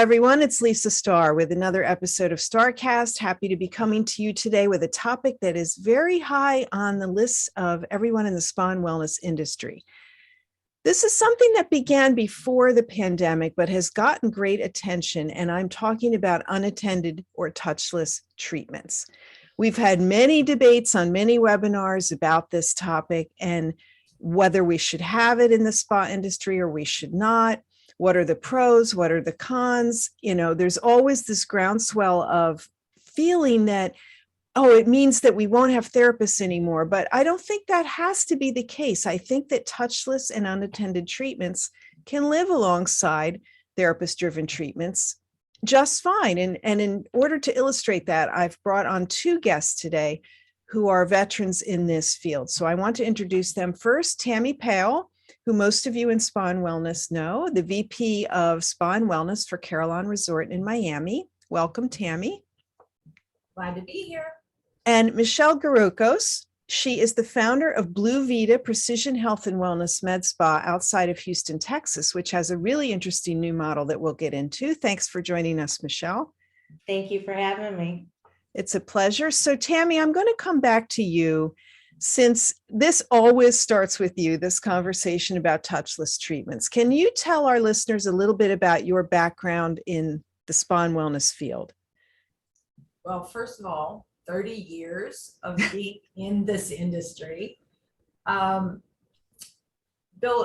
everyone. It's Lisa Starr with another episode of StarrCast. Happy to be coming to you today with a topic that is very high on the list of everyone in the spa and wellness industry. This is something that began before the pandemic, but has gotten great attention, and I'm talking about unattended or touchless treatments. We've had many debates on many webinars about this topic and whether we should have it in the spa industry or we should not. What are the pros? What are the cons? There's always this groundswell of feeling that, oh, it means that we won't have therapists anymore. But I don't think that has to be the case. I think that touchless and unattended treatments can live alongside therapist-driven treatments just fine. And in order to illustrate that, I've brought on two guests today who are veterans in this field. So I want to introduce them first. Tammy Pahel, who most of you in Spa and Wellness know, the VP of Spa and Wellness for Carillon Resort in Miami. Welcome, Tammy. Glad to be here. And Michelle Gerukos. She is the founder of BluVida Precision Health and Wellness Med Spa outside of Houston, Texas, which has a really interesting new model that we'll get into. Thanks for joining us, Michelle. Thank you for having me. It's a pleasure. So, Tammy, I'm going to come back to you. Since this always starts with you, this conversation about touchless treatments, can you tell our listeners a little bit about your background in the spa and wellness field? Well, first of all, 30 years of being in this industry. Built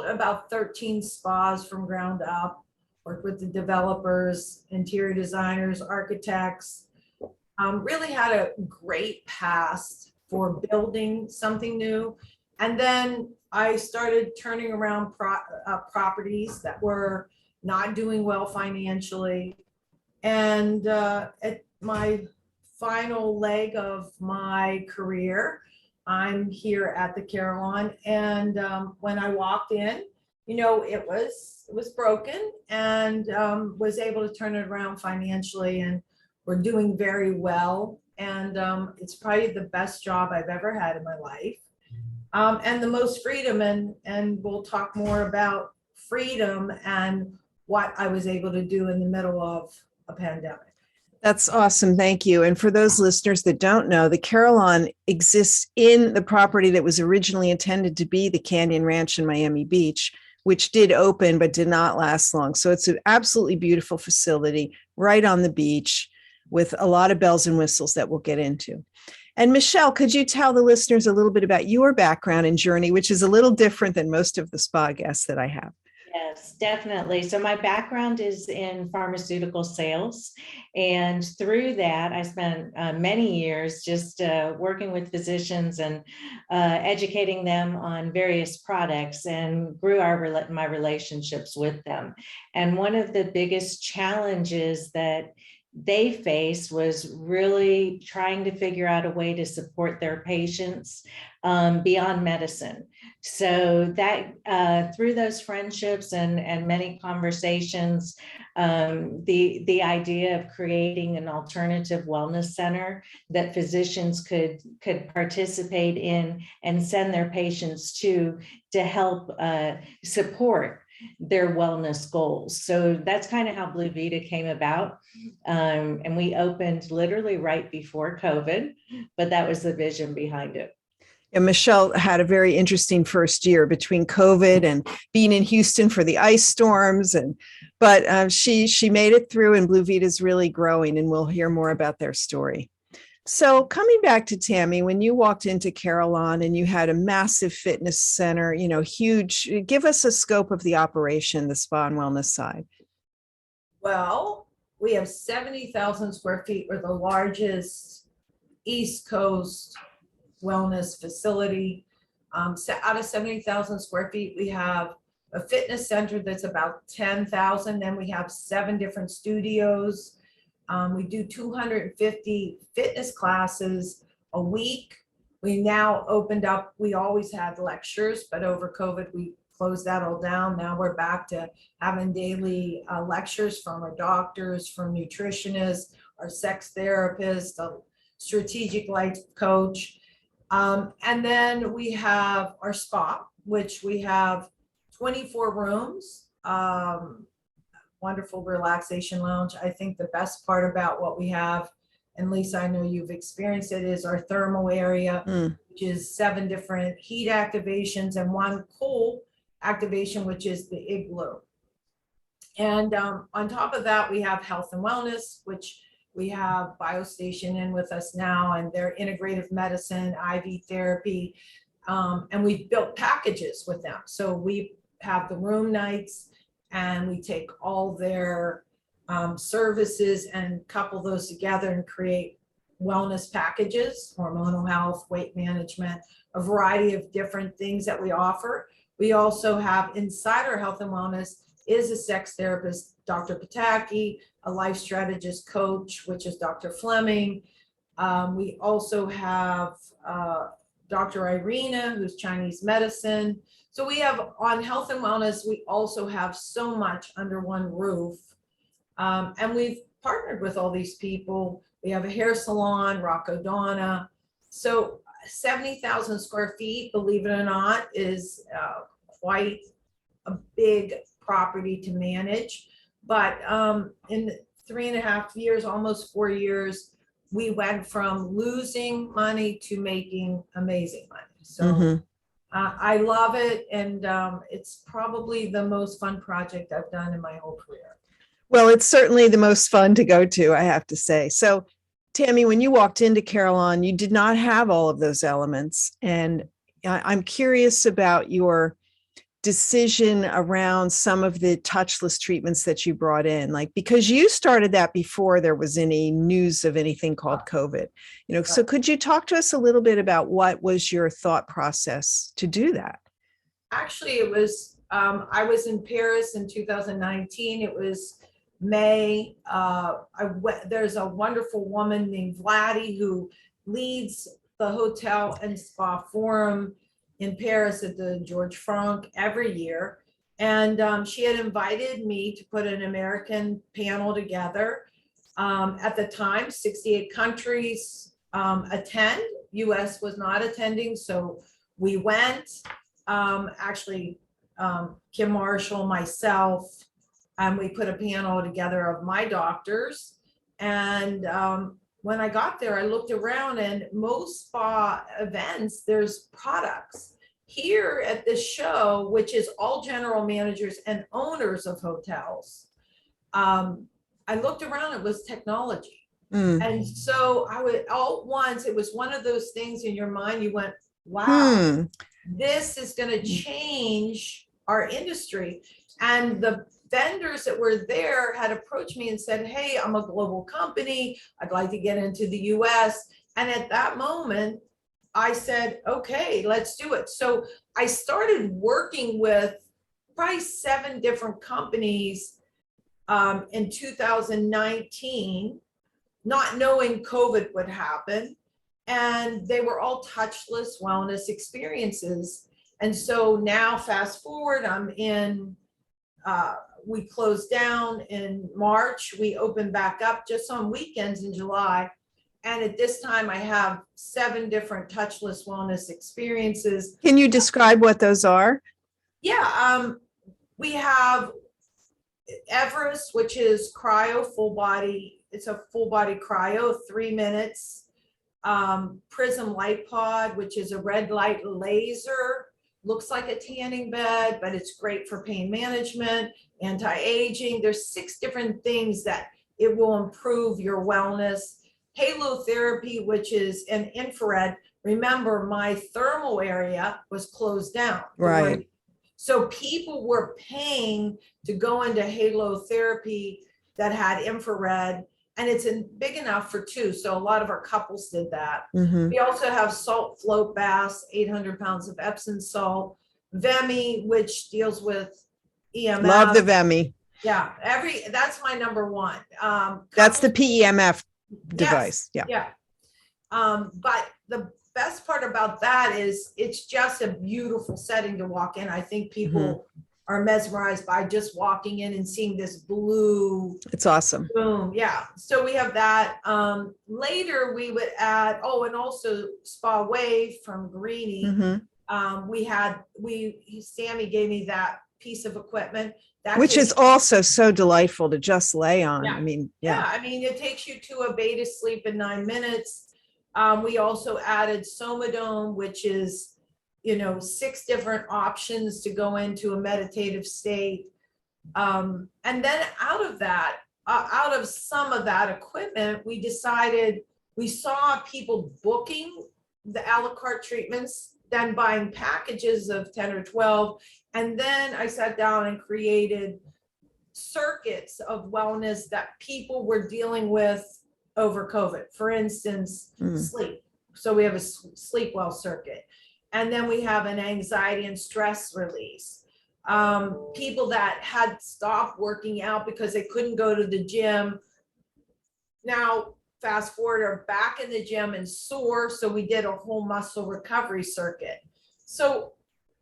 about 13 spas from ground up, worked with the developers, interior designers, architects, really had a great past for building something new. And then I started turning around properties that were not doing well financially. And at my final leg of my career, I'm here at the Carillon. And when I walked in, it was broken, and was able to turn it around financially, and we're doing very well. And it's probably the best job I've ever had in my life, and the most freedom. And we'll talk more about freedom and what I was able to do in the middle of a pandemic. That's awesome. Thank you. And for those listeners that don't know, the Carillon exists in the property that was originally intended to be the Canyon Ranch in Miami Beach, which did open but did not last long. So it's an absolutely beautiful facility right on the beach, with a lot of bells and whistles that we'll get into. And Michelle, could you tell the listeners a little bit about your background and journey, which is a little different than most of the spa guests that I have? Yes, definitely. So my background is in pharmaceutical sales. And through that, I spent many years just working with physicians and educating them on various products, and grew my relationships with them. And one of the biggest challenges that they faced was really trying to figure out a way to support their patients beyond medicine. So that through those friendships and many conversations, the idea of creating an alternative wellness center that physicians could participate in and send their patients to help support their wellness goals. So that's kind of how BluVida came about. And we opened literally right before COVID, but that was the vision behind it. And Michelle had a very interesting first year between COVID and being in Houston for the ice storms. But she made it through, and BluVida is really growing, and we'll hear more about their story. So coming back to Tammy, when you walked into Carillon and you had a massive fitness center, huge, give us a scope of the operation, the spa and wellness side. Well, we have 70,000 square feet. We're the largest East Coast wellness facility. Out of 70,000 square feet, we have a fitness center that's about 10,000. Then we have 7 different studios. We do 250 fitness classes a week. We now opened up, we always had lectures, but over COVID, we closed that all down. Now we're back to having daily lectures from our doctors, from nutritionists, our sex therapist, a strategic life coach. And then we have our spa, which we have 24 rooms, wonderful relaxation lounge. I think the best part about what we have, and Lisa, I know you've experienced it, is our thermal area, which is 7 different heat activations and 1 cool activation, which is the igloo. And on top of that, we have health and wellness, which we have BioStation in with us now, and their integrative medicine, IV therapy, and we've built packages with them. So we have the room nights, and we take all their services and couple those together and create wellness packages, hormonal health, weight management, a variety of different things that we offer. We also have inside our health and wellness is a sex therapist, Dr. Pataki, a life strategist coach, which is Dr. Fleming. We also have Dr. Irina, who's Chinese medicine. So we have on health and wellness, we also have so much under one roof. And we've partnered with all these people. We have a hair salon, Rocco Donna. So 70,000 square feet, believe it or not, is quite a big property to manage. But in 3.5 years, almost 4 years, we went from losing money to making amazing money. So I love it. And it's probably the most fun project I've done in my whole career. Well, it's certainly the most fun to go to, I have to say. So, Tammy, when you walked into Carillon, you did not have all of those elements. And I'm curious about your decision around some of the touchless treatments that you brought in, like, because you started that before there was any news of anything called COVID, so could you talk to us a little bit about what was your thought process to do that? Actually, it was, I was in Paris in 2019. It was May. There's a wonderful woman named Vladdy who leads the Hotel and Spa Forum in Paris at the George Franck every year. And she had invited me to put an American panel together. At the time, 68 countries attend. US was not attending, so we went. Actually, Kim Marshall, myself, we put a panel together of my doctors. And when I got there, I looked around, and most spa events, there's products. Here at this show, which is all general managers and owners of hotels, I looked around, it was technology. And so I would, all at once, it was one of those things in your mind, you went, wow, this is going to change our industry. And the vendors that were there had approached me and said, hey, I'm a global company. I'd like to get into the US. And at that moment, I said, okay, let's do it. So I started working with probably 7 different companies in 2019, not knowing COVID would happen. And they were all touchless wellness experiences. And so now fast forward, I'm in, we closed down in March. We opened back up just on weekends in July. And at this time, I have 7 different touchless wellness experiences. Can you describe what those are? Yeah, we have Everest, which is cryo, full body. It's a full body cryo, 3 minutes. Prism Light Pod, which is a red light laser. Looks like a tanning bed, but it's great for pain management, anti-aging. There's 6 different things that it will improve your wellness. Halo therapy, which is an infrared. Remember, my thermal area was closed down. Right. So people were paying to go into halo therapy that had infrared, and it's big enough for 2. So a lot of our couples did that. We also have salt float baths, 800 pounds of Epsom salt, Vemi, which deals with EMF. Love the Vemi. Yeah, that's my number 1. That's the PEMF device. Yes, yeah. But the best part about that is it's just a beautiful setting to walk in. I think people are mesmerized by just walking in and seeing this blue. It's awesome. Boom. Yeah. So we have that. Later we would add, and also Spa Wave from Greenie. Sammy gave me that piece of equipment. That Which takes- is also so delightful to just lay on. Yeah. I mean, Yeah, I mean, it takes you to a beta sleep in 9 minutes. We also added Somodome, which is, 6 different options to go into a meditative state. And then out of some of that equipment, we decided, we saw people booking the a la carte treatments, then buying packages of 10 or 12. And then I sat down and created circuits of wellness that people were dealing with over COVID. For instance, sleep. So we have a sleep well circuit. And then we have an anxiety and stress release. People that had stopped working out because they couldn't go to the gym. Now, fast forward, are back in the gym and sore. So we did a whole muscle recovery circuit. So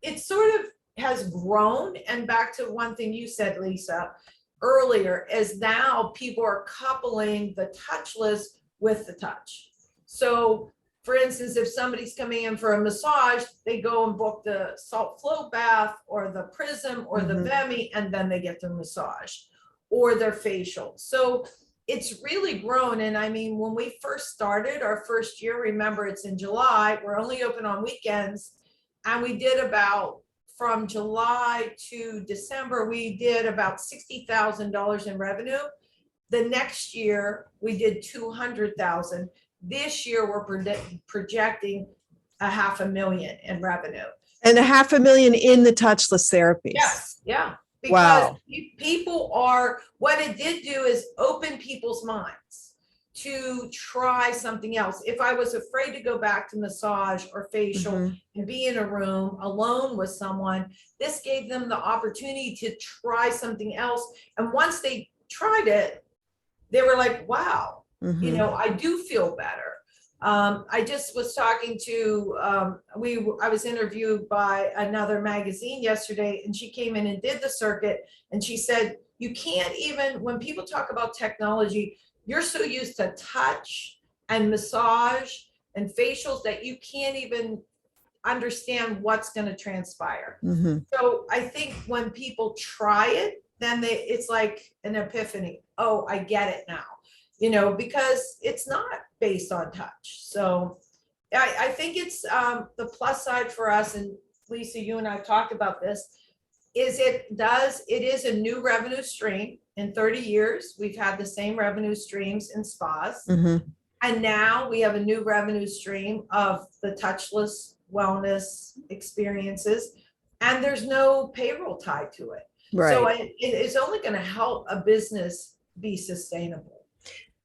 it sort of has grown. And back to one thing you said, Lisa, earlier, is now people are coupling the touchless with the touch. So for instance, if somebody's coming in for a massage, they go and book the salt flow bath or the prism or the Vemi, and then they get their massage or their facial. So it's really grown. And I mean, when we first started our first year, remember, it's in July, we're only open on weekends. And we did about, from July to December, we did about $60,000 in revenue. The next year we did 200,000. This year we're projecting $500,000 in revenue. And $500,000 in the touchless therapies. Yes, yeah. Because Wow. people are, what it did do is open people's minds to try something else. If I was afraid to go back to massage or facial and be in a room alone with someone, this gave them the opportunity to try something else. And once they tried it, they were like, wow, I do feel better. I just was talking to, I was interviewed by another magazine yesterday, and she came in and did the circuit, and she said, you can't even, when people talk about technology, you're so used to touch and massage and facials that you can't even understand what's going to transpire. So I think when people try it, then it's like an epiphany. Oh, I get it now, because it's not based on touch. So I think it's the plus side for us, and Lisa, you and I talked about this, is it is a new revenue stream. In 30 years, we've had the same revenue streams in spas. And now we have a new revenue stream of the touchless wellness experiences, and there's no payroll tied to it. Right. So it's only going to help a business be sustainable.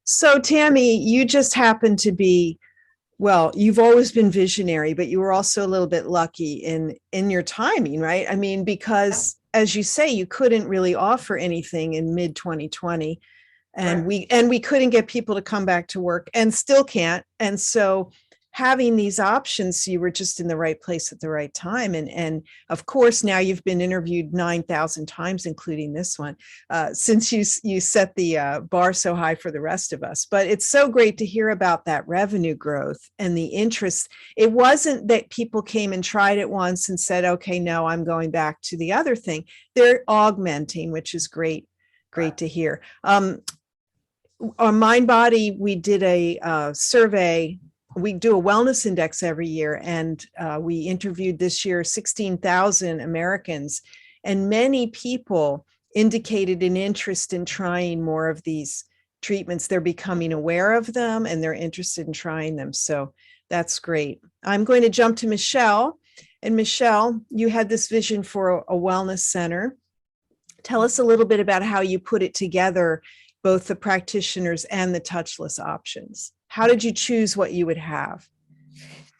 So Tammy, you just happen to be, well, you've always been visionary, but you were also a little bit lucky in your timing, right? I mean, because as you say, you couldn't really offer anything in mid 2020, and we couldn't get people to come back to work, and still can't. And so having these options, you were just in the right place at the right time. And of course, now you've been interviewed 9,000 times, including this one, since you set the bar so high for the rest of us. But it's so great to hear about that revenue growth and the interest. It wasn't that people came and tried it once and said, okay, no, I'm going back to the other thing. They're augmenting, which is great to hear. On Mind Body, we did a survey. We do a wellness index every year, and we interviewed this year 16,000 Americans, and many people indicated an interest in trying more of these treatments. They're becoming aware of them and they're interested in trying them. So that's great. I'm going to jump to Michelle. And Michelle, you had this vision for a wellness center. Tell us a little bit about how you put it together, both the practitioners and the touchless options. How did you choose what you would have?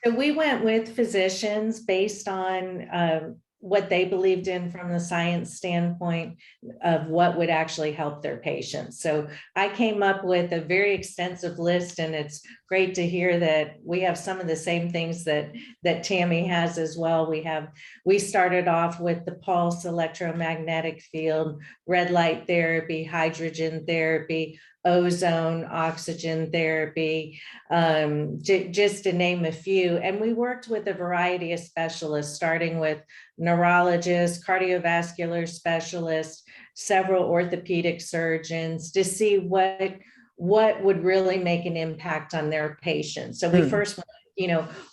So we went with physicians based on what they believed in from the science standpoint of what would actually help their patients. So I came up with a very extensive list, and it's great to hear that we have some of the same things that Tammy has as well. We started off with the pulse electromagnetic field, red light therapy, hydrogen therapy, ozone, oxygen therapy, just to name a few. And we worked with a variety of specialists, starting with neurologists, cardiovascular specialists, several orthopedic surgeons, to see what would really make an impact on their patients. So we first,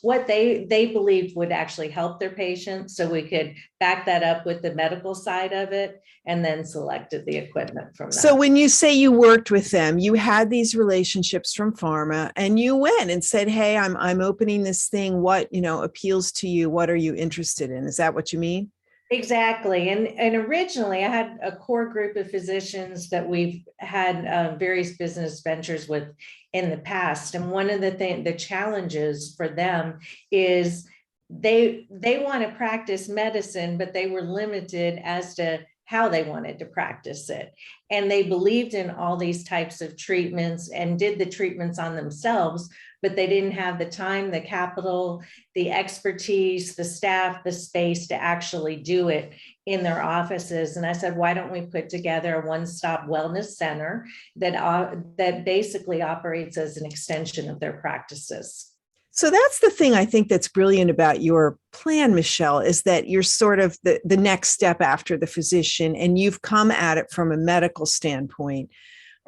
what they believed would actually help their patients, so we could back that up with the medical side of it, and then selected the equipment from them. So when you say you worked with them, you had these relationships from pharma, and you went and said, hey, I'm opening this thing. What, appeals to you? What are you interested in? Is that what you mean? Exactly. And originally I had a core group of physicians that we've had various business ventures with in the past. And one of the challenges for them is they want to practice medicine, but they were limited as to how they wanted to practice it. And they believed in all these types of treatments and did the treatments on themselves, but they didn't have the time, the capital, the expertise, the staff, the space to actually do it in their offices. And I said, why don't we put together a one-stop wellness center that basically operates as an extension of their practices? So that's the thing I think that's brilliant about your plan, Michelle, is that you're sort of the next step after the physician, and you've come at it from a medical standpoint,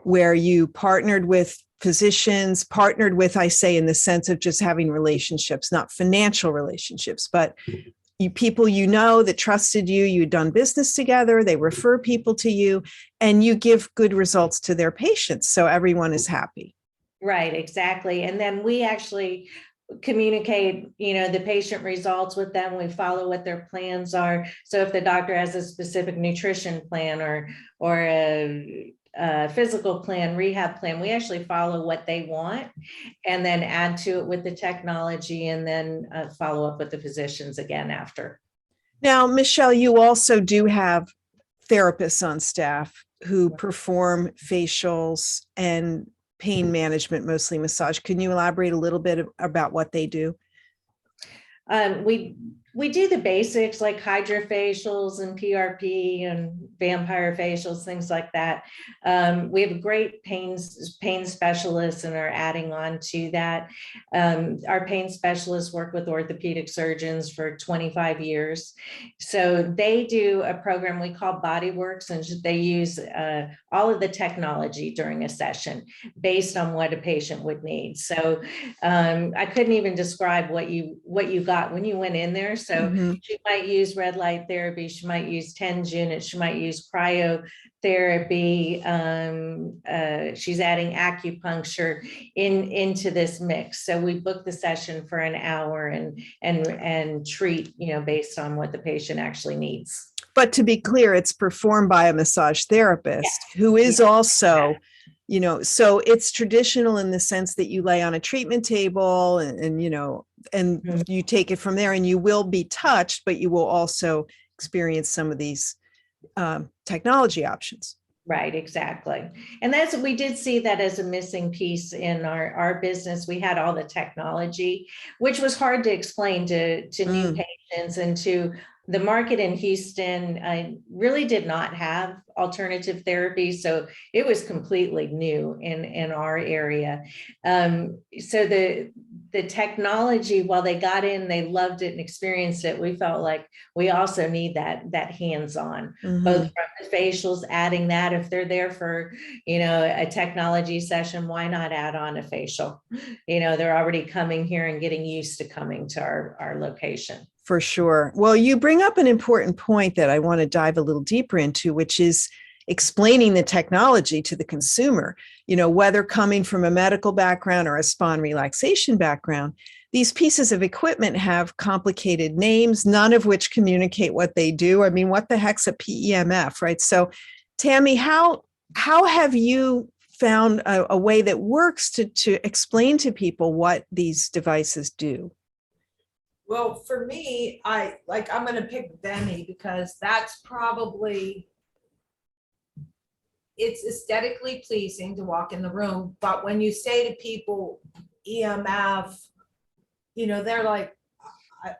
where you partnered with physicians, I say in the sense of just having relationships, not financial relationships, but people that trusted you, you'd done business together, they refer people to you, and you give good results to their patients. So everyone is happy. Right, exactly. And then we actually communicate, the patient results with them. We follow what their plans are. So if the doctor has a specific nutrition plan or a physical plan, rehab plan, we actually follow what they want and then add to it with the technology, and then follow up with the physicians again after. Now, Michelle, you also do have therapists on staff who perform facials and pain management, mostly massage. Can you elaborate a little bit about what they do? We do the basics like hydrofacials and PRP and vampire facials, things like that. We have a great pain specialists and are adding on to that. Our pain specialists work with orthopedic surgeons for 25 years. So they do a program we call BodyWorks, and they use all of the technology during a session based on what a patient would need. So I couldn't even describe what you got when you went in there. So she might use red light therapy, she might use TENS units, she might use cryotherapy. She's adding acupuncture into this mix. So we book the session for an hour and treat, based on what the patient actually needs. But to be clear, it's performed by a massage therapist who is also, so it's traditional in the sense that you lay on a treatment table and you take it from there, and you will be touched, but you will also experience some of these technology options. Right, exactly. And we did see that as a missing piece in our business. We had all the technology, which was hard to explain to new patients, and to the market in Houston. I really did not have alternative therapy, so it was completely new in our area. So the technology, while they got in, they loved it and experienced it. We felt like we also need that hands-on, both from the facials, adding that if they're there for, a technology session, why not add on a facial? They're already coming here and getting used to coming to our location. For sure. Well, you bring up an important point that I want to dive a little deeper into, which is explaining the technology to the consumer. Whether coming from a medical background or a spa and relaxation background, these pieces of equipment have complicated names, none of which communicate what they do. I mean, what the heck's a PEMF, right? So, Tammy, how have you found a way that works to explain to people what these devices do? Well, for me, I'm going to pick Benny because that's probably, it's aesthetically pleasing to walk in the room. But when you say to people, EMF, they're like,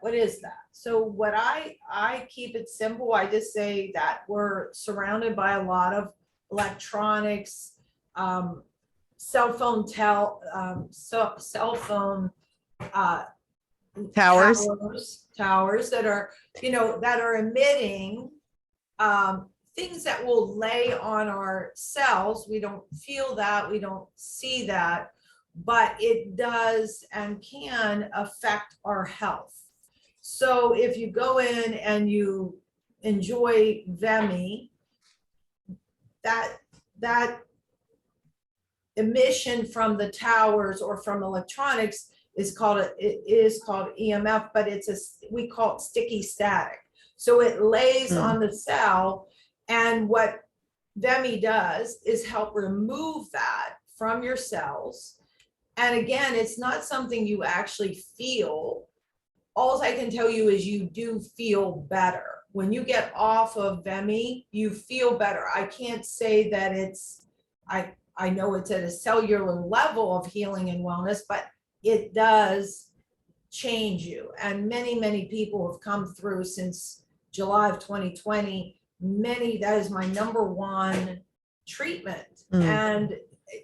what is that? So what I keep it simple. I just say that we're surrounded by a lot of electronics, cell phone Towers. towers that are emitting things that will lay on our cells. We don't feel that, we don't see that, but it does and can affect our health. So if you go in and you enjoy VEMI, that emission from the towers or from electronics is called EMF, but we call it sticky static. So it lays on the cell, and what VEMI does is help remove that from your cells. And again, it's not something you actually feel. All I can tell you is you do feel better. When you get off of VEMI, you feel better. I can't say that I know it's at a cellular level of healing and wellness, but it does change you. And many, many people have come through since July of 2020. That is my number one treatment. And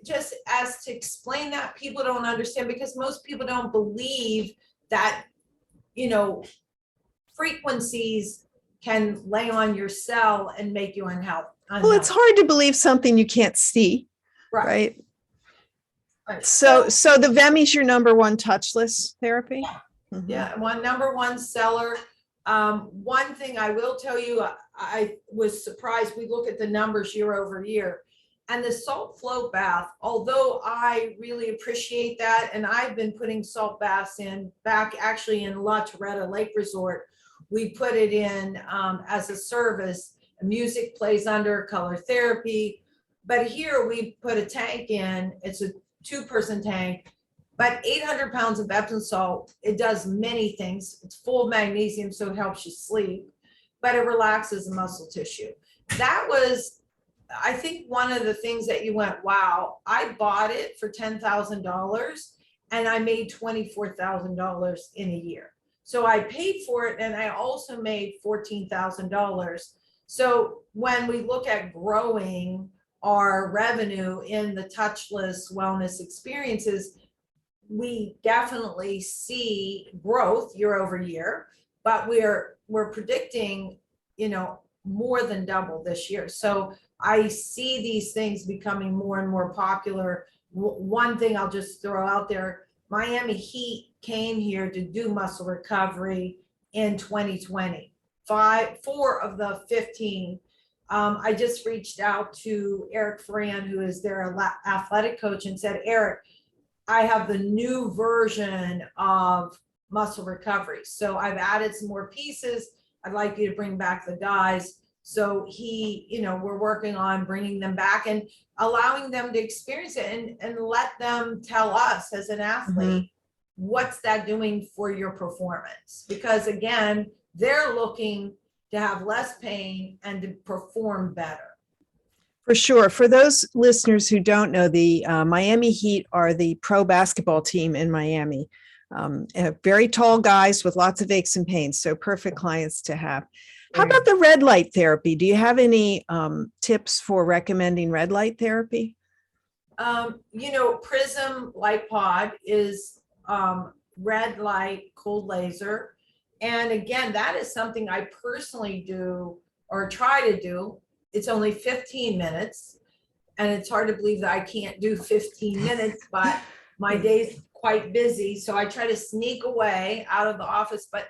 just as to explain that, people don't understand, because most people don't believe that, frequencies can lay on your cell and make you unhealthy. Well, it's hard to believe something you can't see, right? So the VEMI's your number one touchless therapy? Yeah, number one seller. One thing I will tell you, I was surprised. We look at the numbers year over year, and the salt float bath, although I really appreciate that, and I've been putting salt baths back actually in La Torretta Lake Resort. We put it in as a service. Music plays under, color therapy. But here we put a tank in. It's a 2-person tank, but 800 pounds of Epsom salt. It does many things. It's full of magnesium, so it helps you sleep, but it relaxes the muscle tissue. That was, I think, one of the things that you went, wow. I bought it for $10,000 and I made $24,000 in a year. So I paid for it, and I also made $14,000. So when we look at growing our revenue in the touchless wellness experiences, we definitely see growth year over year, but we're predicting, more than double this year. So I see these things becoming more and more popular. One thing I'll just throw out there, Miami Heat came here to do muscle recovery in 2020. 4 of the 15. I just reached out to Eric Ferran, who is their athletic coach, and said, Eric, I have the new version of muscle recovery. So I've added some more pieces. I'd like you to bring back the guys. So we're working on bringing them back and allowing them to experience it and let them tell us as an athlete, what's that doing for your performance? Because again, they're looking to have less pain and to perform better. For sure. For those listeners who don't know, the Miami Heat are the pro basketball team in Miami. Very tall guys with lots of aches and pains, so perfect clients to have. How about the red light therapy? Do you have any tips for recommending red light therapy? Prism Light Pod is red light, cold laser. And again, that is something I personally do or try to do. It's only 15 minutes, and it's hard to believe that I can't do 15 minutes, but my day's quite busy. So I try to sneak away out of the office, but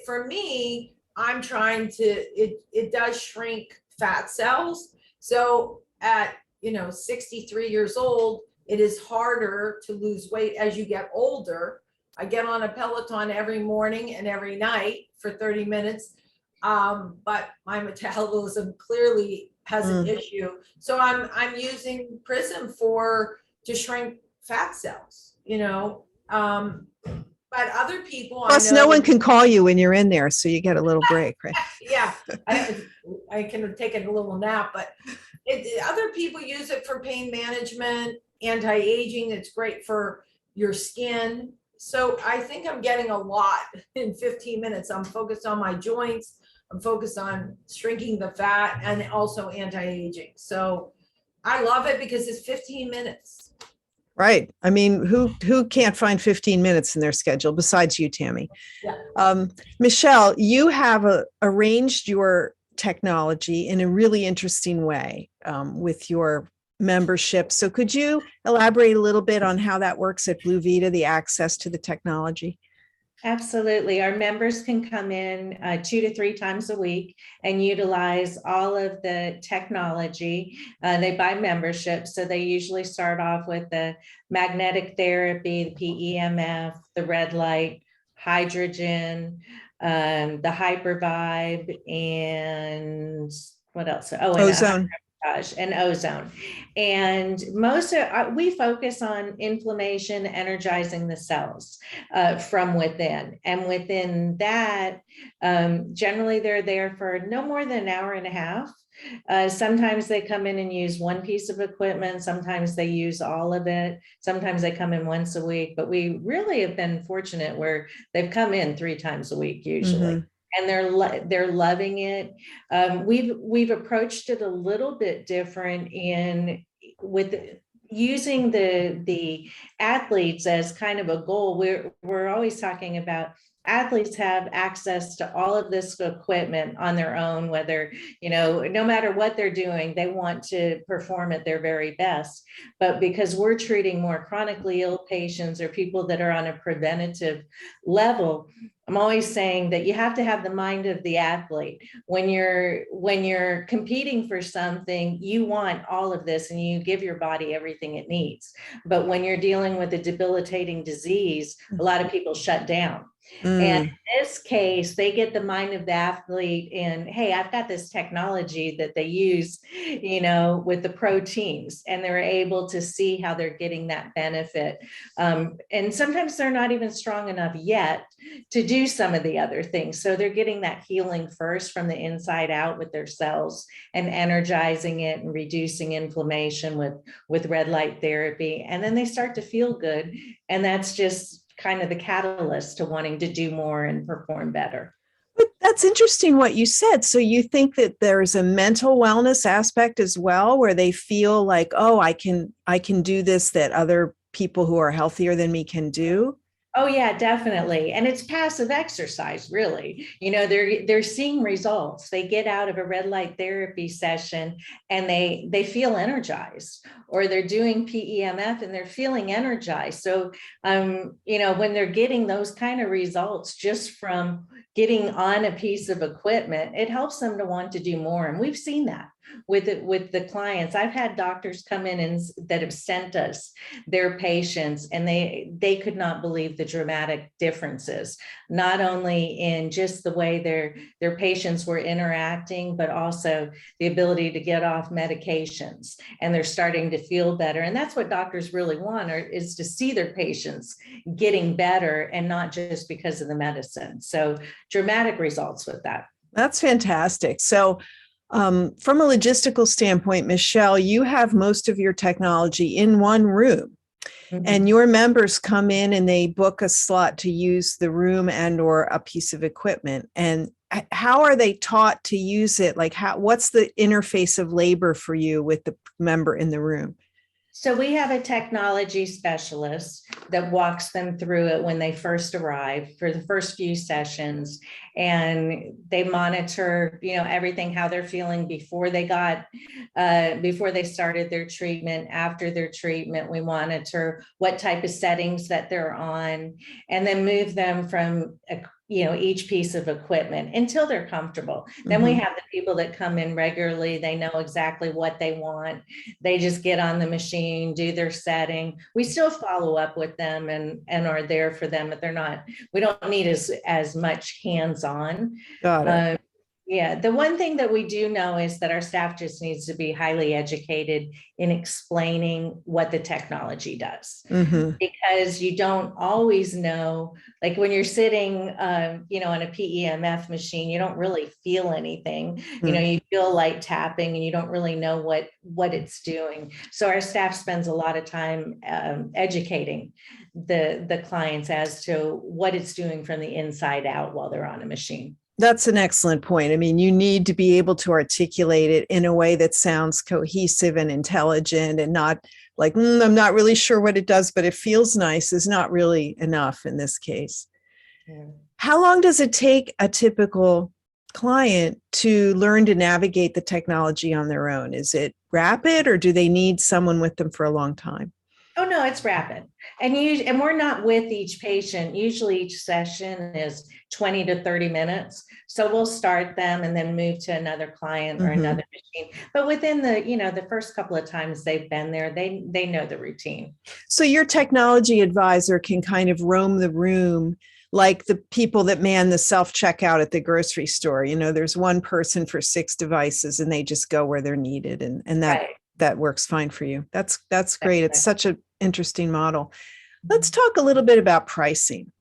for me, I'm trying to, it does shrink fat cells. So at, 63 years old, it is harder to lose weight as you get older. I get on a Peloton every morning and every night for 30 minutes. But my metabolism clearly has an issue. So I'm using Prism to shrink fat cells, but other people. Plus, no one can call you when you're in there, so you get a little break, right? Yeah, I can take a little nap, but other people use it for pain management, anti-aging. It's great for, your skin. So I think I'm getting a lot in 15 minutes. I'm focused on my joints. I'm focused on shrinking the fat and also anti-aging. So I love it because it's 15 minutes. Right. I mean, who can't find 15 minutes in their schedule besides you, Tammy? Yeah. Michelle, you have arranged your technology in a really interesting way with your membership. So could you elaborate a little bit on how that works at BluVida, the access to the technology? Absolutely. Our members can come in 2 to 3 times a week and utilize all of the technology. They buy membership. So they usually start off with the magnetic therapy, the PEMF, the red light, hydrogen, the hypervibe, and what else? Oh, and Ozone. and ozone. And we focus on inflammation, energizing the cells from within. And within that, generally they're there for no more than an hour and a half. Sometimes they come in and use one piece of equipment. Sometimes they use all of it. Sometimes they come in once a week, but we really have been fortunate where they've come in 3 times a week usually. Mm-hmm. And they're loving it. We've approached it a little bit different with using the athletes as kind of a goal. We're always talking about athletes have access to all of this equipment on their own, whether, no matter what they're doing, they want to perform at their very best. But because we're treating more chronically ill patients or people that are on a preventative level, I'm always saying that you have to have the mind of the athlete. When you're competing for something, you want all of this and you give your body everything it needs. But when you're dealing with a debilitating disease, a lot of people shut down. And in this case, they get the mind of the athlete and, hey, I've got this technology that they use, with the pro teams, and they're able to see how they're getting that benefit. And sometimes they're not even strong enough yet to do some of the other things. So they're getting that healing first from the inside out with their cells and energizing it and reducing inflammation with red light therapy. And then they start to feel good. And that's just kind of the catalyst to wanting to do more and perform better. But that's interesting what you said. So you think that there's a mental wellness aspect as well, where they feel like, oh, I can do this that other people who are healthier than me can do? Oh yeah, definitely. And it's passive exercise, really. They're seeing results. They get out of a red light therapy session and they feel energized, or they're doing PEMF and they're feeling energized. So when they're getting those kind of results just from getting on a piece of equipment, it helps them to want to do more. And we've seen that with the clients. I've had doctors come in and that have sent us their patients, and they could not believe the dramatic differences, not only in just the way their patients were interacting, but also the ability to get off medications, and they're starting to feel better. And that's what doctors really want, is to see their patients getting better, and not just because of the medicine. So dramatic results with that. That's fantastic. So from a logistical standpoint, Michelle, you have most of your technology in one room. Mm-hmm. And your members come in and they book a slot to use the room and or a piece of equipment. And how are they taught to use it? Like, what's the interface of labor for you with the member in the room? So we have a technology specialist that walks them through it when they first arrive for the first few sessions, and they monitor, everything, how they're feeling before they started their treatment, after their treatment. We monitor what type of settings that they're on, and then move them from each piece of equipment until they're comfortable. Mm-hmm. Then we have the people that come in regularly. They know exactly what they want. They just get on the machine, do their setting. We still follow up with them and are there for them, but we don't need as much hands-on. Got it. Yeah, the one thing that we do know is that our staff just needs to be highly educated in explaining what the technology does. Mhm. Because you don't always know, like when you're sitting, on a PEMF machine, you don't really feel anything. You feel light tapping and you don't really know what it's doing. So our staff spends a lot of time educating the clients as to what it's doing from the inside out while they're on a machine. That's an excellent point. I mean, you need to be able to articulate it in a way that sounds cohesive and intelligent and not like, I'm not really sure what it does, but it feels nice is not really enough in this case. Yeah. How long does it take a typical client to learn to navigate the technology on their own? Is it rapid or do they need someone with them for a long time? Oh, no, it's rapid. And we're not with each patient. Usually each session is 20 to 30 minutes. So we'll start them and then move to another client or another machine. But within the first couple of times they've been there, they know the routine. So your technology advisor can kind of roam the room like the people that man the self-checkout at the grocery store. There's one person for 6 devices and they just go where they're needed. And that, Right. that works fine for you. That's great. It's such an interesting model. Let's Mm-hmm. talk a little bit about pricing.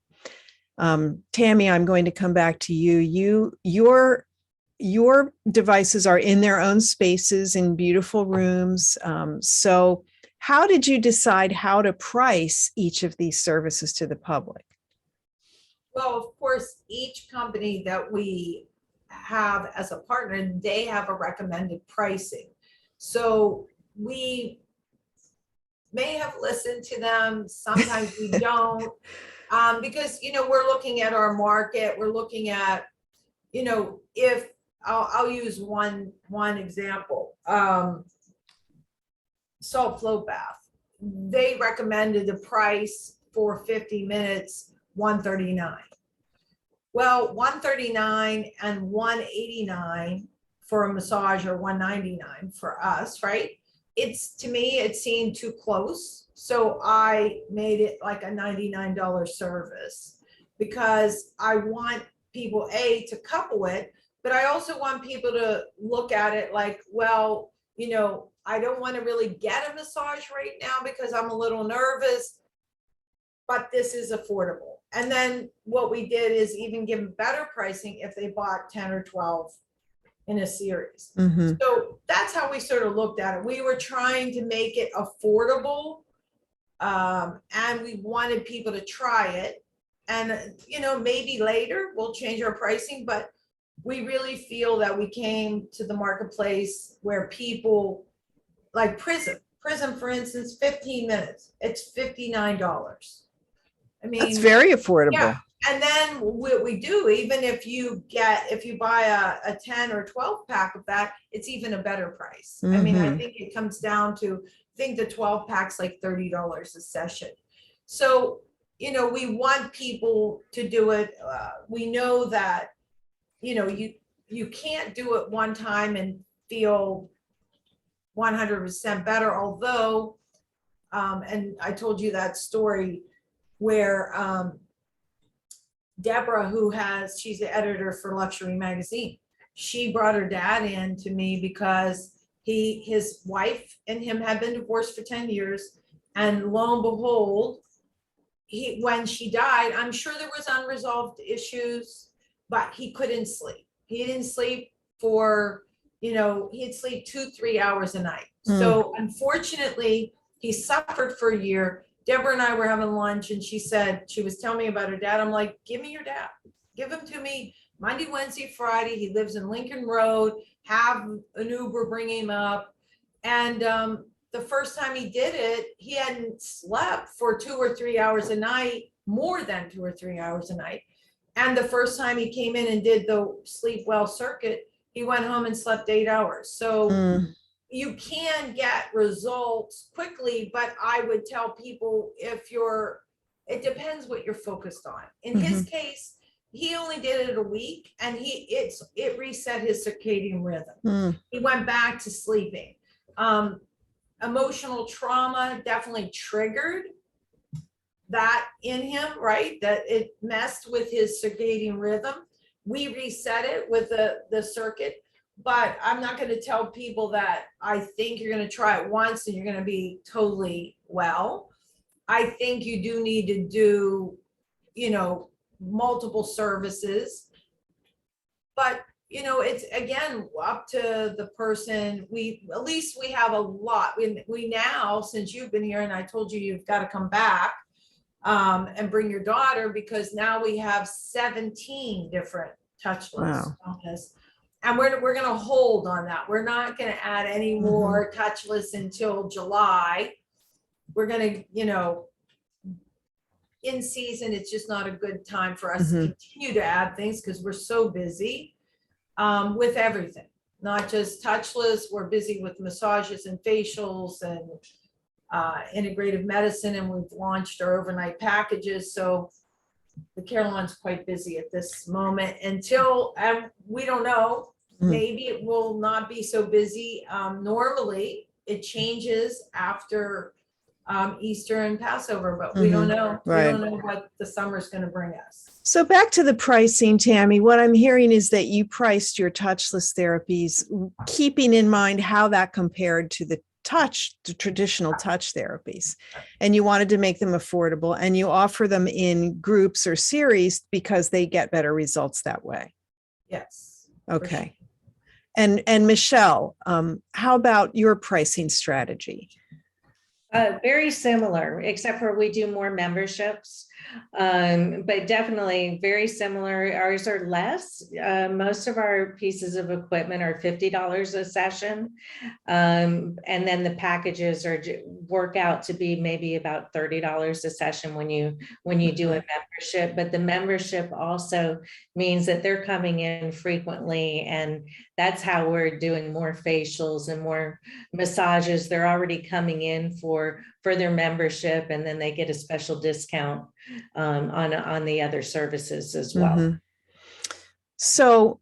Tammy, I'm going to come back to you. Your devices are in their own spaces in beautiful rooms. So how did you decide how to price each of these services to the public? Well, of course, each company that we have as a partner, they have a recommended pricing. So we may have listened to them. Sometimes we don't, because, we're looking at our market. We're looking at, if I'll use one example, salt float bath. They recommended the price for 50 minutes, $139. Well, $139 and $189 for a massage or $199 for us, right? To me, it seemed too close. So I made it like a $99 service because I want people, to couple it, but I also want people to look at it like, well, I don't want to really get a massage right now because I'm a little nervous, but this is affordable. And then what we did is even give them better pricing if they bought 10 or 12 in a series. Mm-hmm. So that's how we sort of looked at it. We were trying to make it affordable, and we wanted people to try it. And, maybe later we'll change our pricing, but we really feel that we came to the marketplace where people like Prism, for instance, 15 minutes, it's $59. I mean, that's very affordable. Yeah. And then what we do, even if you buy a 10 or 12 pack of that, it's even a better price. I mean, I think it comes down to, the 12 packs like $30 a session. So, we want people to do it. We know that, you can't do it one time and feel 100% better. Although, and I told you that story where Deborah, she's the editor for Luxury Magazine. She brought her dad in to me because his wife and him had been divorced for 10 years. And lo and behold, when she died, I'm sure there was unresolved issues, but he couldn't sleep. He didn't sleep for, he'd sleep 2-3 hours a night. So unfortunately, he suffered for a year. Deborah and I were having lunch and she was telling me about her dad. I'm like, give me your dad. Give him to me Monday, Wednesday, Friday. He lives in Lincoln Road. Have an Uber bring him up. And the first time he did it, he hadn't slept for 2 or 3 hours a night, more than 2 or 3 hours a night. And the first time he came in and did the sleep well circuit, he went home and slept 8 hours. So you can get results quickly, but I would tell people it depends what you're focused on. In his case, he only did it a week and it reset his circadian rhythm. He went back to sleeping. Emotional trauma definitely triggered that in him, right? That it messed with his circadian rhythm. we reset it with the circuit, but I'm not going to tell people that I think you're going to try it once and you're going to be totally well. I think you do need to do, multiple services, but it's again up to the person. At least we have a lot. We now, since you've been here and I told you you've got to come back and bring your daughter, because now we have 17 different touchless wellness. And we're going to hold on that. We're not going to add any more touchless until July. We're going to, in season, it's just not a good time for us to continue to add things because we're so busy with everything, not just touchless. We're busy with massages and facials and integrative medicine, and we've launched our overnight packages. So the Carillon's quite busy at this moment until, we don't know, maybe it will not be so busy. Normally it changes after Easter and Passover, but we don't know. Right. We don't know what the summer's going to bring us. So back to the pricing, Tammy, what I'm hearing is that you priced your touchless therapies, keeping in mind how that compared to the traditional touch therapies. And you wanted to make them affordable, and you offer them in groups or series because they get better results that way. Yes. Okay. Sure. And Michelle, how about your pricing strategy? Very similar, except for we do more memberships, but definitely very similar. Ours are less. Most of our pieces of equipment are $50 a session. And then the packages work out to be maybe about $30 a session when you do a membership. But the membership also means that they're coming in frequently, and that's how we're doing more facials and more massages. They're already coming in for their membership, and then they get a special discount on the other services as well. So,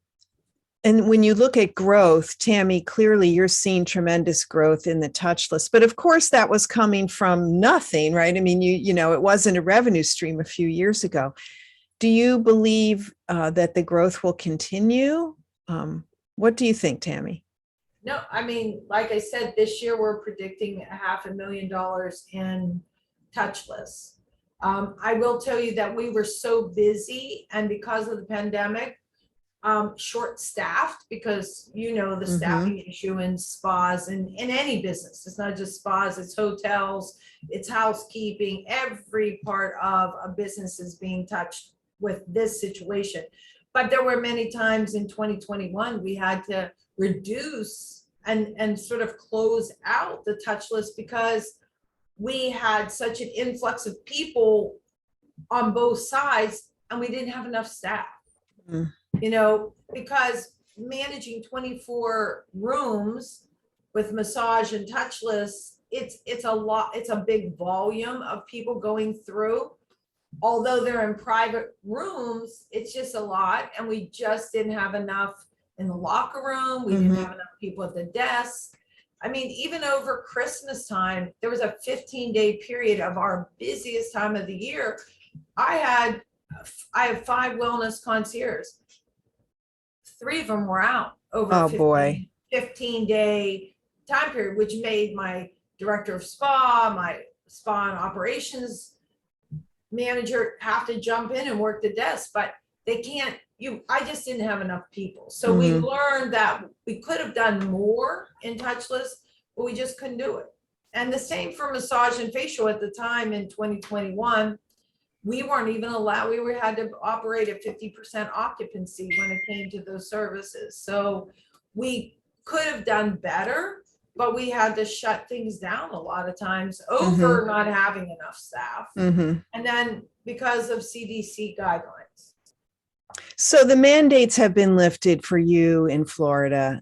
and when you look at growth, Tammy, clearly you're seeing tremendous growth in the touchless, but of course that was coming from nothing, right? I mean, it wasn't a revenue stream a few years ago. Do you believe that the growth will continue? What do you think, Tammy? No, I mean, like I said, this year we're predicting $500,000 in touchless. I will tell you that we were so busy, and because of the pandemic, short-staffed, because the staffing issue in spas and in any business. It's not just spas, it's hotels, it's housekeeping. Every part of a business is being touched with this situation. But there were many times in 2021 we had to reduce and sort of close out the touchless because we had such an influx of people on both sides and we didn't have enough staff. Because managing 24 rooms with massage and touchless, it's a lot. It's a big volume of people going through. Although they're in private rooms, it's just a lot, and we just didn't have enough in the locker room. We didn't have enough people at the desk. I mean, even over Christmas time, there was a 15-day period of our busiest time of the year. I have 5 wellness concierges. 3 of them were out over a 15-day time period, which made my director of spa, my spa and operations manager have to jump in and work the desk, but they can't. I just didn't have enough people. So we learned that we could have done more in touchless, but we just couldn't do it. And the same for massage and facial. At the time in 2021, we weren't even allowed. We had to operate at 50% occupancy when it came to those services. So we could have done better, but we had to shut things down a lot of times over not having enough staff. And then because of CDC guidelines. So the mandates have been lifted for you in Florida.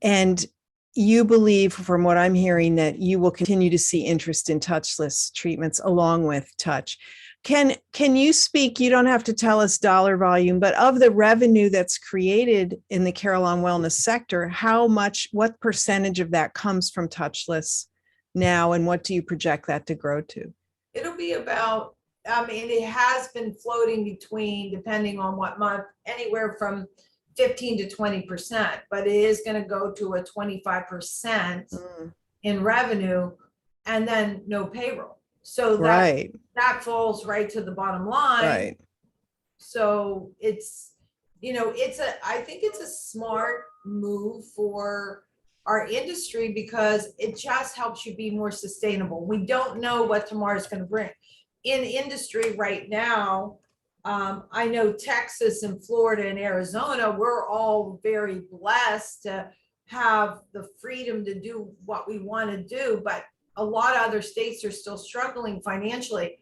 And you believe, from what I'm hearing, that you will continue to see interest in touchless treatments along with touch. Can you speak, you don't have to tell us dollar volume, but of the revenue that's created in the Carillon wellness sector, what percentage of that comes from touchless now, and what do you project that to grow to? It'll be about I mean, it has been floating between, depending on what month, anywhere from 15 to 20%, but it is going to go to a 25% Mm, in revenue and then no payroll. So right, that falls right to the bottom line. right. So it's, I think it's a smart move for our industry because it just helps you be more sustainable. We don't know what tomorrow's going to bring. In industry right now, I know Texas and Florida and Arizona, we're all very blessed to have the freedom to do what we want to do, but a lot of other states are still struggling financially.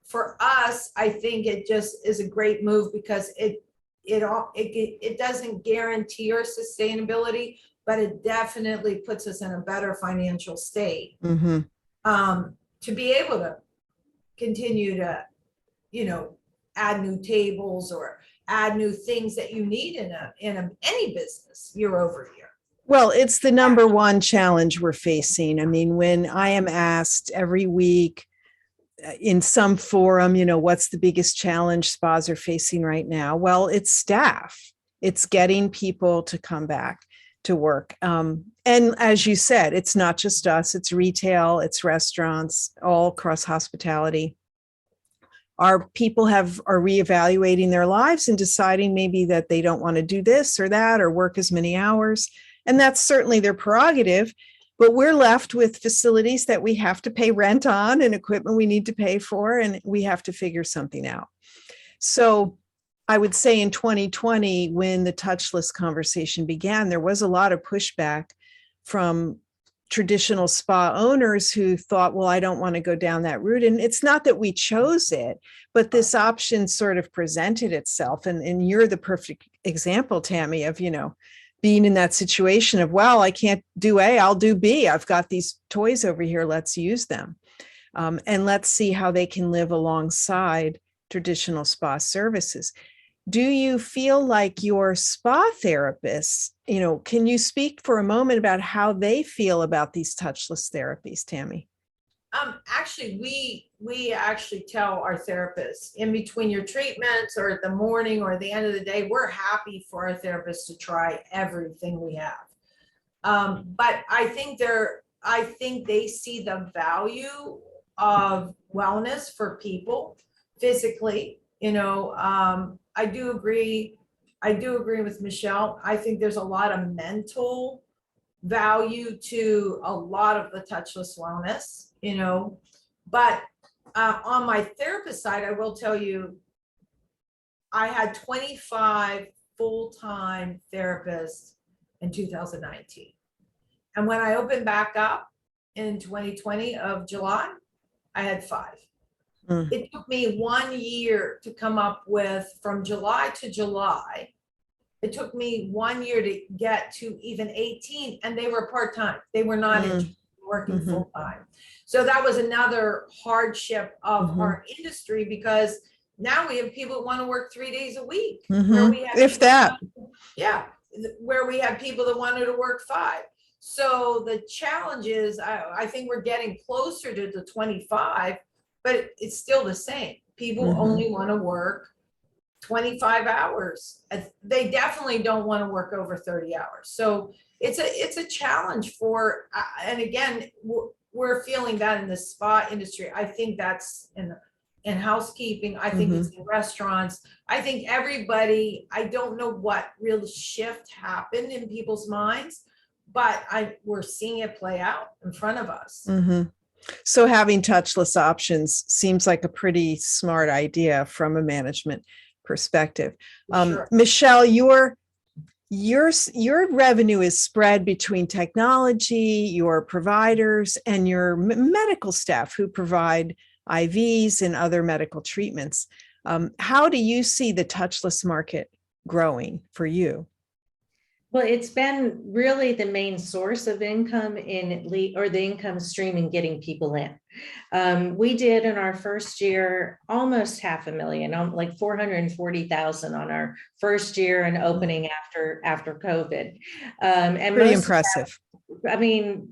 For us, I think it just is a great move because it doesn't guarantee our sustainability, but it definitely puts us in a better financial state Hmm. to be able to continue to, add new tables or add new things that you need in any business year over year. Well, it's the number one challenge we're facing. I mean, when I am asked every week in some forum, what's the biggest challenge spas are facing right now? Well, it's staff. It's getting people to come back to work. And as you said, it's not just us, it's retail, it's restaurants, all across hospitality. Our people are reevaluating their lives and deciding maybe that they don't want to do this or that or work as many hours. And that's certainly their prerogative. But we're left with facilities that we have to pay rent on and equipment we need to pay for, and we have to figure something out. So I would say in 2020, when the touchless conversation began, there was a lot of pushback from traditional spa owners who thought, well, I don't want to go down that route. And it's not that we chose it, but this option sort of presented itself. And you're the perfect example, Tammy, of, being in that situation of, well, I can't do A, I'll do B. I've got these toys over here. Let's use them. And let's see how they can live alongside traditional spa services. Do you feel like your spa therapists, can you speak for a moment about how they feel about these touchless therapies, Tammy? Actually, we actually tell our therapists in between your treatments or at the morning or at the end of the day, we're happy for our therapists to try everything we have. But I think they see the value of wellness for people physically. I do agree with Michelle. I think there's a lot of mental value to a lot of the touchless wellness, but on my therapist side, I will tell you, I had 25 full-time therapists in 2019. And when I opened back up in 2020 of July, I had 5. It took me 1 year to come up with, from July to July, it took me 1 year to get to even 18, and they were part-time. They were not working full-time. So that was another hardship of our industry, because now we have people that want to work 3 days a week. Where we had If that. where we had people that wanted to work 5. So the challenge is, I think we're getting closer to the 25, but it's still the same. People only want to work 25 hours. They definitely don't want to work over 30 hours. So it's a challenge for, and again, we're feeling that in the spa industry. I think that's in housekeeping. I think it's in restaurants. I think everybody, I don't know what real shift happened in people's minds, but we're seeing it play out in front of us. So having touchless options seems like a pretty smart idea from a management perspective. Sure. Michelle, your revenue is spread between technology, your providers, and your medical staff who provide IVs and other medical treatments. How do you see the touchless market growing for you? Well, it's been really the main source of income or the income stream in getting people in. We did in our first year almost $500,000, like 440,000 on our first year and opening after COVID. And pretty impressive. I mean,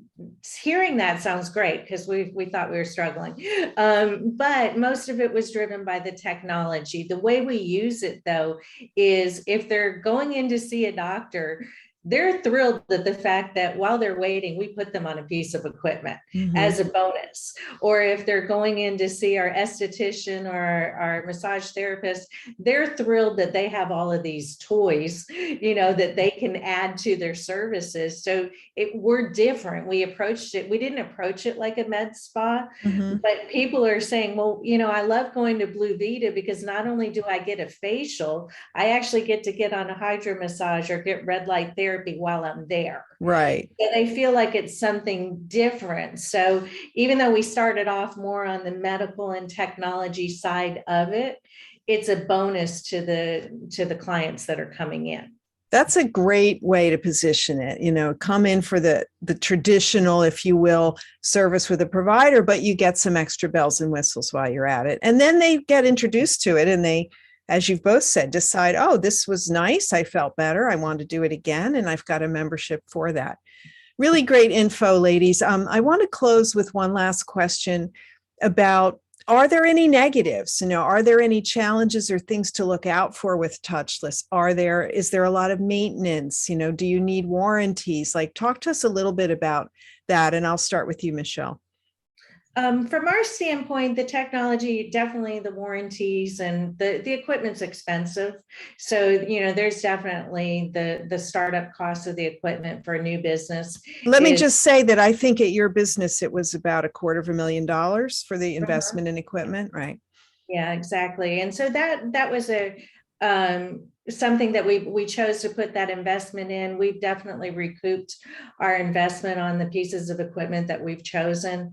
hearing that sounds great because we thought we were struggling. But most of it was driven by the technology. The way we use it, though, is if they're going in to see a doctor, they're thrilled at the fact that while they're waiting, we put them on a piece of equipment as a bonus. Or if they're going in to see our esthetician or our massage therapist, they're thrilled that they have all of these toys, that they can add to their services. So we're different. We didn't approach it like a med spa, but people are saying, well, I love going to BluVida because not only do I get a facial, I actually get to get on a hydro massage or get red light therapy while I'm there. Right. And they feel like it's something different. So even though we started off more on the medical and technology side of it, it's a bonus to the clients that are coming in. That's a great way to position it. Come in for the traditional, if you will, service with a provider, but you get some extra bells and whistles while you're at it. And then they get introduced to it and they, as you've both said, decide, oh, this was nice. I felt better. I want to do it again. And I've got a membership for that. Really great info, ladies. I want to close with one last question about, are there any negatives? Are there any challenges or things to look out for with touchless? Is there a lot of maintenance? Do you need warranties? Talk to us a little bit about that. And I'll start with you, Michelle. From our standpoint, the technology, definitely the warranties and the equipment's expensive. So, there's definitely the startup cost of the equipment for a new business. Let me just say that I think at your business, it was about $250,000 for the investment in equipment, right? Yeah, exactly. And so that was something that we chose to put that investment in. We've definitely recouped our investment on the pieces of equipment that we've chosen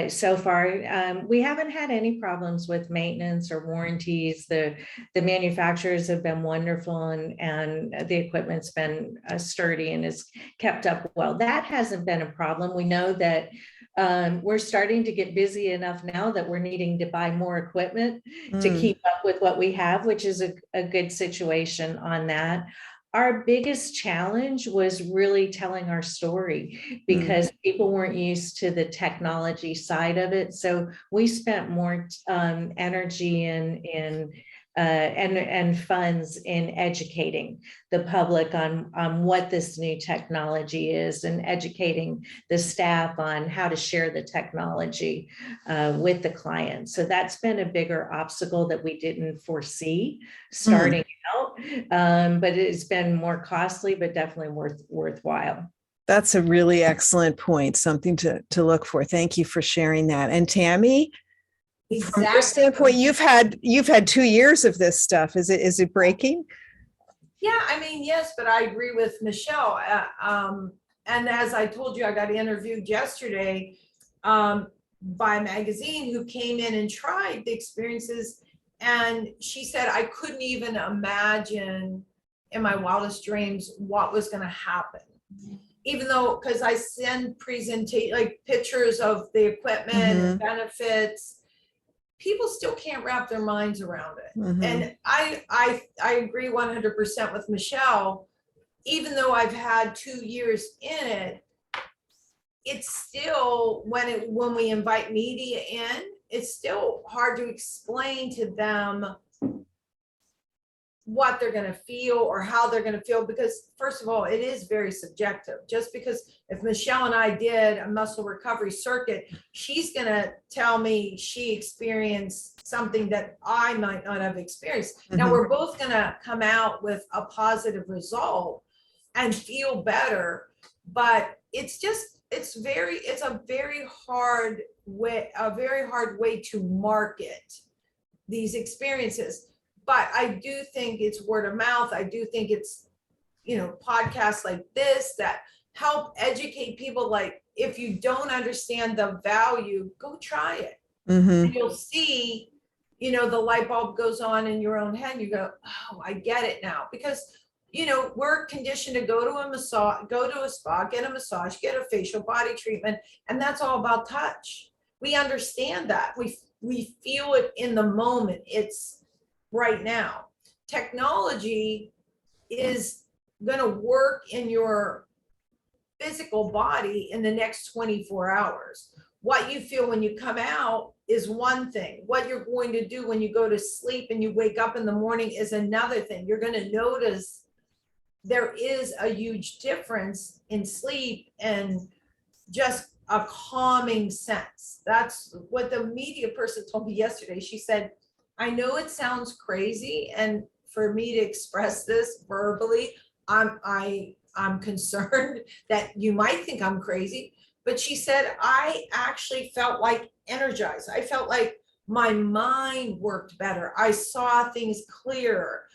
so far. We haven't had any problems with maintenance or warranties. The manufacturers have been wonderful, and the equipment's been sturdy and has kept up well. That hasn't been a problem. We know that we're starting to get busy enough now that we're needing to buy more equipment to keep up with what we have, which is a good situation on that. Our biggest challenge was really telling our story because people weren't used to the technology side of it. So we spent more energy and funds in educating the public on what this new technology is and educating the staff on how to share the technology with the clients. So that's been a bigger obstacle that we didn't foresee starting out, but it's been more costly, but definitely worthwhile. That's a really excellent point, something to look for. Thank you for sharing that. And Tammy, Exactly. from your standpoint, you've had 2 years of this stuff. Is it breaking? Yeah, yes, but I agree with Michelle. And as I told you, I got interviewed yesterday by a magazine who came in and tried the experiences. And she said, I couldn't even imagine in my wildest dreams what was going to happen. Even though, because I send pictures of the equipment and benefits, people still can't wrap their minds around it. And I agree 100% with Michelle. Even though I've had 2 years in it, it's still, when we invite media in, it's still hard to explain to them what they're going to feel or how they're going to feel, because first of all, it is very subjective. Just because if Michelle and I did a muscle recovery circuit, she's going to tell me she experienced something that I might not have experienced. Now we're both going to come out with a positive result and feel better, but it's a very hard way to market these experiences. But I do think it's word of mouth. I do think it's, podcasts like this that help educate people. Like, if you don't understand the value, go try it. And you'll see, the light bulb goes on in your own head. You go, oh, I get it now. Because, we're conditioned to go to a massage, go to a spa, get a massage, get a facial body treatment. And that's all about touch. We understand that. We feel it in the moment. It's right now. Technology is going to work in your physical body in the next 24 hours. What you feel when you come out is one thing. What you're going to do when you go to sleep and you wake up in the morning is another thing. You're going to notice there is a huge difference in sleep and just a calming sense. That's what the media person told me yesterday. She said, I know it sounds crazy, and for me to express this verbally, I'm concerned that you might think I'm crazy. But she said, I actually felt like energized. I felt like my mind worked better. I saw things clearer.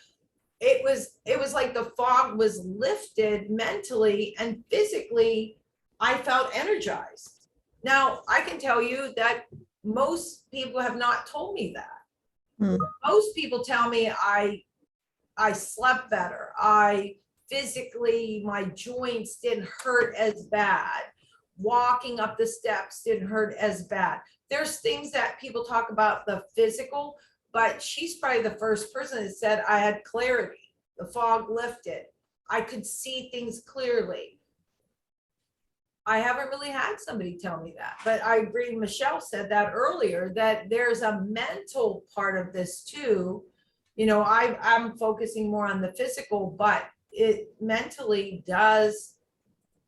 It was like the fog was lifted mentally and physically. I felt energized. Now, I can tell you that most people have not told me that. Most people tell me I slept better. I physically, my joints didn't hurt as bad. Walking up the steps didn't hurt as bad. There's things that people talk about the physical, but she's probably the first person that said I had clarity. The fog lifted. I could see things clearly. I haven't really had somebody tell me that, but I agree. Michelle said that earlier, that there's a mental part of this too. You know, I'm focusing more on the physical, but it mentally does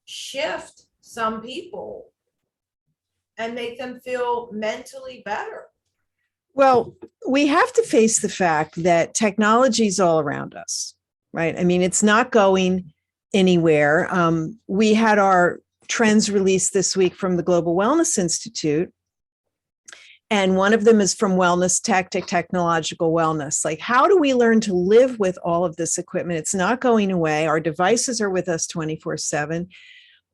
shift some people and make them feel mentally better. Well, we have to face the fact that technology is all around us, right? I mean, it's not going anywhere. We had our trends released this week from the Global Wellness Institute. And one of them is from wellness tech to technological wellness. Like, how do we learn to live with all of this equipment? It's not going away. Our devices are with us 24/7.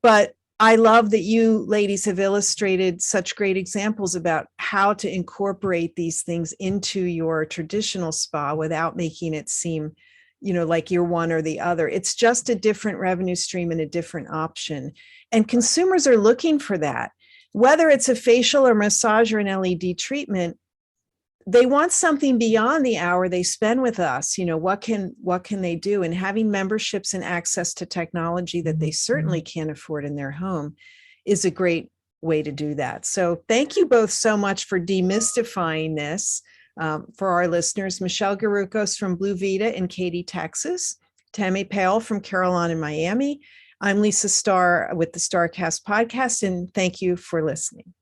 But I love that you ladies have illustrated such great examples about how to incorporate these things into your traditional spa without making it seem, you know, like you're one or the other. It's just a different revenue stream and a different option. And consumers are looking for that. Whether it's a facial or massage or an LED treatment, they want something beyond the hour they spend with us. You know, what can they do? And having memberships and access to technology that they certainly can't afford in their home is a great way to do that. So thank you both so much for demystifying this for our listeners. Michelle Gerukos from BluVida in Katy, Texas. Tammy Pahel from Carillon in Miami. I'm Lisa Starr with the StarrCast Podcast, and thank you for listening.